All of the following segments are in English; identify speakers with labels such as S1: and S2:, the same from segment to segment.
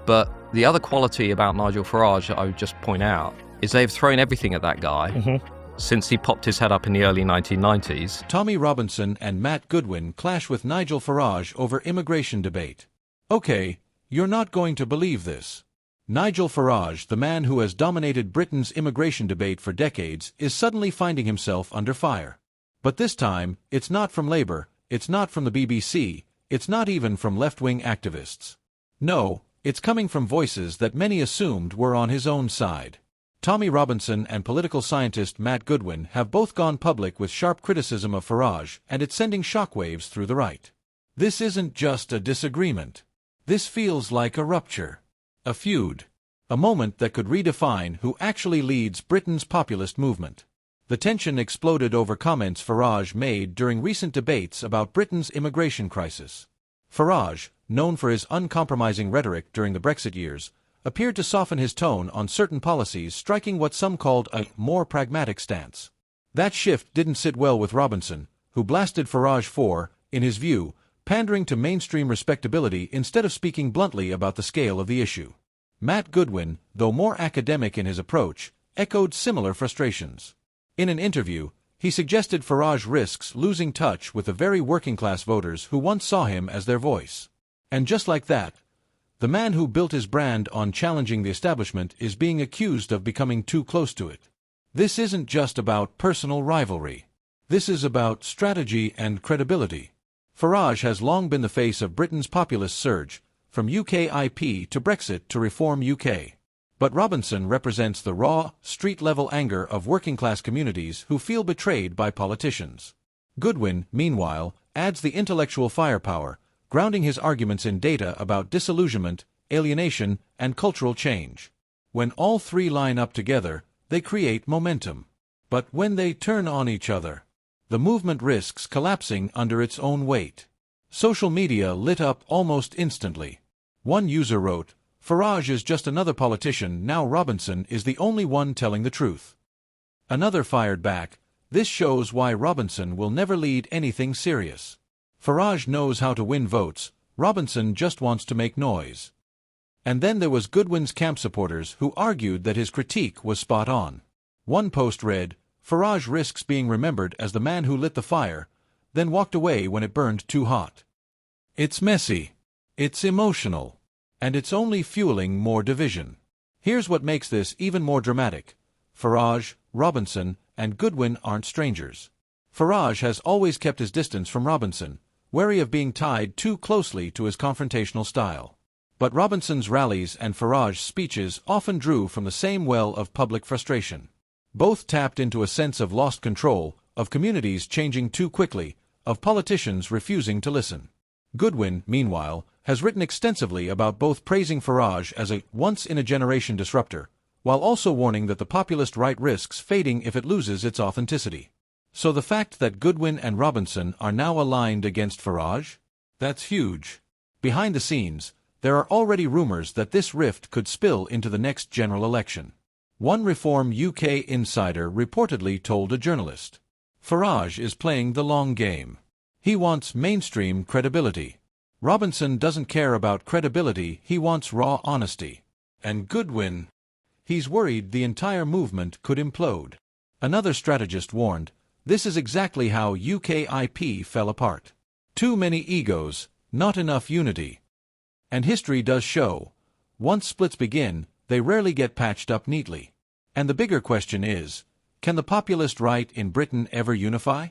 S1: But the other quality about Nigel Farage that I would just point out is they've thrown everything at that guy since he popped his head up in the early 1990s.
S2: Tommy Robinson and Matt Goodwin clash with Nigel Farage over immigration debate. Okay, you're not going to believe this. Nigel Farage, the man who has dominated Britain's immigration debate for decades, is suddenly finding himself under fire. But this time, it's not from Labour, it's not from the BBC, it's not even from left-wing activists. No, it's coming from voices that many assumed were on his own side. Tommy Robinson and political scientist Matt Goodwin have both gone public with sharp criticism of Farage, and it's sending shockwaves through the right. This isn't just a disagreement. This feels like a rupture. A feud. A moment that could redefine who actually leads Britain's populist movement. The tension exploded over comments Farage made during recent debates about Britain's immigration crisis. Farage, known for his uncompromising rhetoric during the Brexit years, appeared to soften his tone on certain policies, striking what some called a more pragmatic stance. That shift didn't sit well with Robinson, who blasted Farage for, in his view, pandering to mainstream respectability instead of speaking bluntly about the scale of the issue. Matt Goodwin, though more academic in his approach, echoed similar frustrations. In an interview, he suggested Farage risks losing touch with the very working-class voters who once saw him as their voice. And just like that, the man who built his brand on challenging the establishment is being accused of becoming too close to it. This isn't just about personal rivalry. This is about strategy and credibility. Farage has long been the face of Britain's populist surge, from UKIP to Brexit to Reform UK. But Robinson represents the raw, street-level anger of working-class communities who feel betrayed by politicians. Goodwin, meanwhile, adds the intellectual firepower, grounding his arguments in data about disillusionment, alienation, and cultural change. When all three line up together, they create momentum. But when they turn on each other, the movement risks collapsing under its own weight. Social media lit up almost instantly. One user wrote, "Farage is just another politician, now Robinson is the only one telling the truth." Another fired back, "This shows why Robinson will never lead anything serious. Farage knows how to win votes, Robinson just wants to make noise." And then there was Goodwin's camp supporters who argued that his critique was spot on. One post read, "Farage risks being remembered as the man who lit the fire, then walked away when it burned too hot." It's messy. It's emotional. And it's only fueling more division. Here's what makes this even more dramatic. Farage, Robinson, and Goodwin aren't strangers. Farage has always kept his distance from Robinson, wary of being tied too closely to his confrontational style. But Robinson's rallies and Farage's speeches often drew from the same well of public frustration. Both tapped into a sense of lost control, of communities changing too quickly, of politicians refusing to listen. Goodwin, meanwhile, has written extensively about both praising Farage as a once-in-a-generation disruptor, while also warning that the populist right risks fading if it loses its authenticity. So the fact that Goodwin and Robinson are now aligned against Farage? That's huge. Behind the scenes, there are already rumors that this rift could spill into the next general election. One Reform UK insider reportedly told a journalist, "Farage is playing the long game. He wants mainstream credibility. Robinson doesn't care about credibility, he wants raw honesty. And Goodwin, he's worried the entire movement could implode." Another strategist warned, "This is exactly how UKIP fell apart. Too many egos, not enough unity." And history does show, once splits begin, they rarely get patched up neatly. And the bigger question is, can the populist right in Britain ever unify?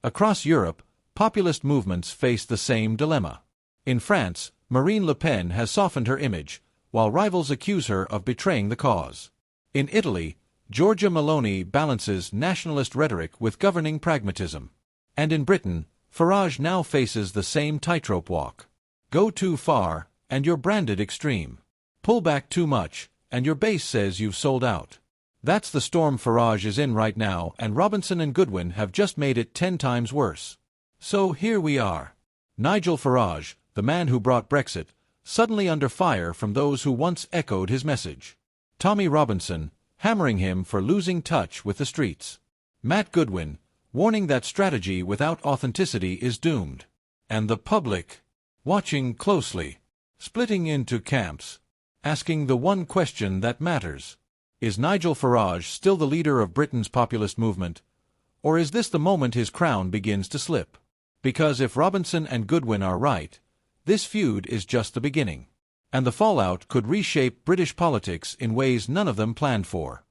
S2: Across Europe, populist movements face the same dilemma. In France, Marine Le Pen has softened her image, while rivals accuse her of betraying the cause. In Italy, Giorgia Meloni balances nationalist rhetoric with governing pragmatism. And in Britain, Farage now faces the same tightrope walk. Go too far, and you're branded extreme. Pull back too much, and your base says you've sold out. That's the storm Farage is in right now, and Robinson and Goodwin have just made it 10 times worse. So here we are. Nigel Farage, the man who brought Brexit, suddenly under fire from those who once echoed his message. Tommy Robinson, hammering him for losing touch with the streets. Matt Goodwin, warning that strategy without authenticity is doomed. And the public, watching closely, splitting into camps. asking the one question that matters. Is Nigel Farage still the leader of Britain's populist movement, or is this the moment his crown begins to slip? Because if Robinson and Goodwin are right, this feud is just the beginning, and the fallout could reshape British politics in ways none of them planned for.